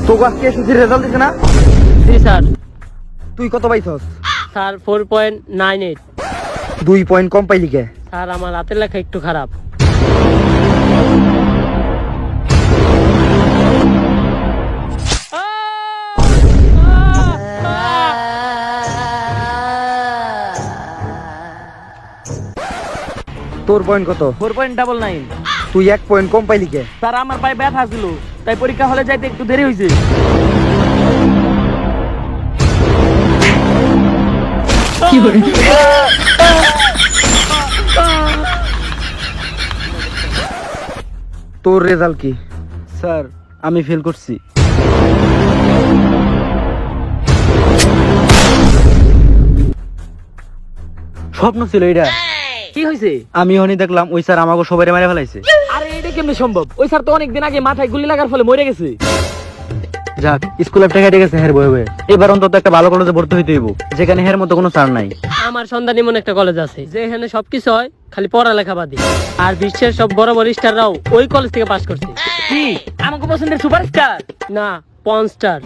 তোকে আজকে এসএসসির রেজাল্ট দিছে না? জি স্যার। তুই কত পাইছস? স্যার 4.98। 2 পয়েন্ট কম পাইলি কে? স্যার আমার হাতের লেখা একটু খারাপ। তোর পয়েন্ট কত? 4.99। তুই 1 পয়েন্ট কম পাইলি কে? স্যার আমার পায়ে ব্যথা ছিল, তাই পরীক্ষা হলে যাইতে একটু দেরি হয়েছে। তোর রেজাল্ট কি? স্যার আমি ফেল করছি। স্বপ্ন ছিল এটা। কি হয়েছে? আমি হনি দেখলাম ওই স্যার আমাকে সবাই মেরে ফেলাইছে। আরে এটা কেমনে সম্ভব? ওই স্যার তো অনেকদিন আগে মাথায় গুলি লাগার ফলে মরে গেছে। যাক, স্কুল লাইফটা কেটে গেছে হের বয়ে বয়ে। এবার অন্তত একটা ভালো কলেজে ভর্তি হইতে হইব, যেখানে হের মতো কোনো স্যার নাই। আমার সন্ধান এমন একটা কলেজ আছে যেখানে সবকিছু হয় খালি পড়ালেখা বাদে। আর বিশ্বের সব বড় বড় স্টাররাও ওই কলেজ থেকে পাস করছে। কি আমাকে পছন্দের সুপারস্টার? না, পনস্টার।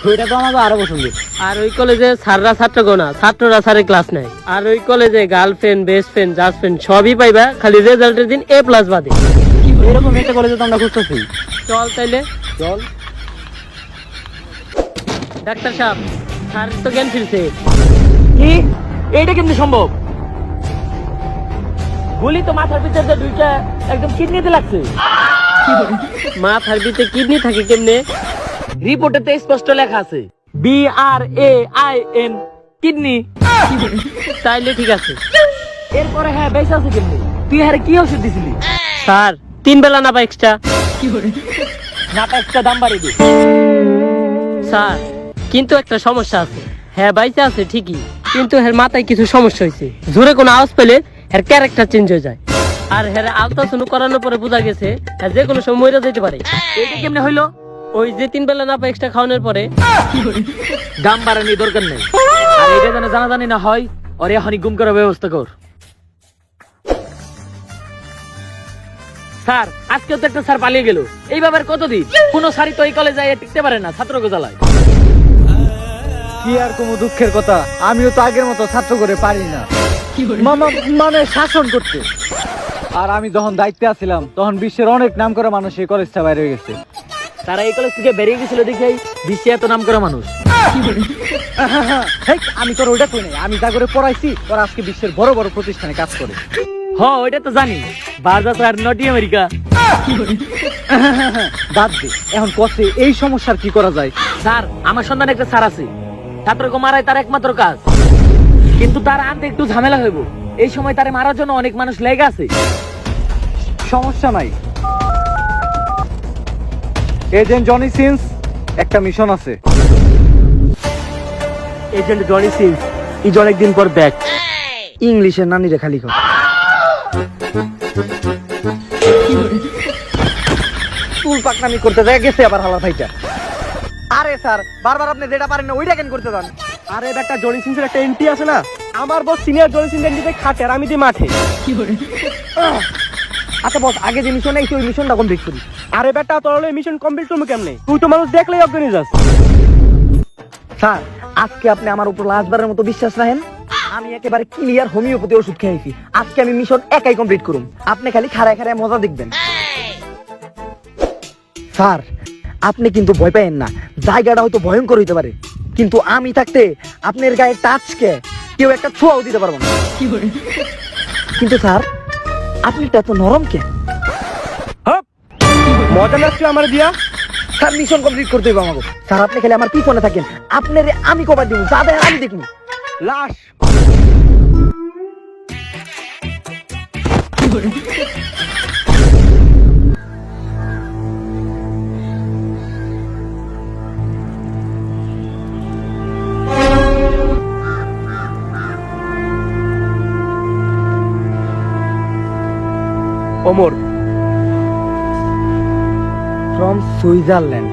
ওইটা তো আমাকে আরো পছন্দের। আর ওই কলেজে স্যাররা ছাত্রগণ না, ছাত্ররা স্যারের ক্লাস নেয়। আর ওই কলেজে girlfriend, best friend, just friend সবই পাইবা, খালি রেজাল্টের দিন A+ বাদে। এরকম একটা কলেজে তো আমরা খুঁজতেছি। চল তাইলে। চল। ডাক্তার সাহেব, স্যার তো জ্ঞান ফিরছে। কি এইটা কেমনে সম্ভব? গুলি তো মাথার ভিতরে দুইটা একদম কিডনিতে লাগছে। মাথার ভিতরে কিডনি থাকে কেমনে? রিপোর্টে তো স্পষ্ট লেখা আছে BRAIN কিডনি। তাইলে ঠিক আছে। এরপরে হ্যাঁ বেশ আছে কেমনে? তুই হ্যাঁ কি ওষুধ দিছিলি? স্যার 3 বেলা না বা এক্সট্রা। নাটা একটা দাম বাড়িয়ে দে। স্যার কিন্তু একটা সমস্যা আছে। হ্যাঁ বাইসে আছে ঠিকই, কিন্তু এর মাথায় কিছু সমস্যা হয়েছে। জোরে কোনো আওয়াজ পেলে এর ক্যারেক্টার চেঞ্জ হয়ে যায়। আর হ্যাঁ আলট্রাসাউন্ড করানোর পরে বোঝা গেছে হ্যাঁ যে কোনো সময় মরে যেতে পারে। এইটা কেমনে হইলো? ওই যে 3 বেলা না বা এক্সট্রা খাওয়ানোর পরে। দাম বাড়ানোর দরকার নেই। আর এটা যেন জানাজানি না হয়, ওর এখনই গুম করার ব্যবস্থা কর। স্যার আজকে তো একটা স্যার পালিয়ে গেল। এইভাবে আর কতদিন? কোন স্যারই তো এই কলেজে টিকতে পারে না ছাত্র গোজালায়। কি আর কোনো দুঃখের কথা, আমিও তো আগের মতো ছাত্র করে পারি না। মানে শাসন করতে। আর আমি যখন দায়িত্বে আছিলাম তখন বিশ্বের অনেক নাম করা মানুষ এই কলেজটা বাইরে হয়ে গেছে। তারা এই কলেজ থেকে বেরিয়ে গেছিল দেখেই বিশ্বে এত নাম করা মানুষ। হেই, আমি তোর ওইটা কই নাই, আমি যা করে পড়াইছি ওরা আজকে বিশ্বের বড় বড় প্রতিষ্ঠানে কাজ করে। ওইটা তো জানি, বারজাত আর নটি আমেরিকা। বাদ দে, এখন কষ্টে এই সমস্যার কি করা যায়? স্যার আমার সন্ধানে একটা স্যার আছে, ছাত্রকে মারাই তার একমাত্র কাজ, কিন্তু তার আনতে একটু ঝামেলা হইব। এই সময় তারে মারার জন্য অনেক মানুষ লেগে আছে। সমস্যা নাই, এজেন্ট জনি সিন্স একটা মিশন আছে। এজেন্ট জনি সিন্স ইজ অনেকদিন পর ব্যাক। ইংলিশের নানি রে খালি কর। চুল পাকনামি করতে যায় গেছে আবার হালা ভাইটা। আরে স্যার বারবার আপনি যেটা পারেন না ওইটা কেন করতে যান? আরে একটা জনি সিন্সের একটা এন্ট্রি আছে না, আমার বস সিনিয়র জনি সিন্স এন্ট্রিতে খাটে আর আমি দিই মাঠে। আচ্ছা বস, আগে যে মিশন আইছে ওই মিশনটা কমপ্লিট করি। আরে বেটা তোর হলো মিশন কমপ্লিট করবো কেমনে? তুই তো মানুষ দেখলেই অজ্ঞান হয়ে যাস। স্যার আজকে আপনি আমার উপর লাস্টবারের মতো বিশ্বাস রাখেন। আমি একেবারে ক্লিয়ার হোমিওপ্যাথি ওষুধ খেয়েছি। আজকে আমি মিশন একাই কমপ্লিট করুম, আপনি খালি খাড়ায় খাড়ায় মজা দেখবেন। স্যার আপনি কিন্তু ভয় পাইেন না, জায়গাটা হয়তো ভয়ঙ্কর হইতে পারে, কিন্তু আমি থাকতে আপনার গায়ে টাচকে কেউ একটা ছোঁয়াও দিতে পারবো না। কিন্তু স্যার আপনি তো এত নরম কে? মজা লাগছে আমার দিয়া। স্যার মিশন কমপ্লিট করতে হবে আমাকে। স্যার আপনি খালি আমার পিছনে থাকেন, আপনারে আমি কভার দিব, যা দেয় আমি দেখুন। লাশ ওমর ফ্রম সুইজারল্যান্ড।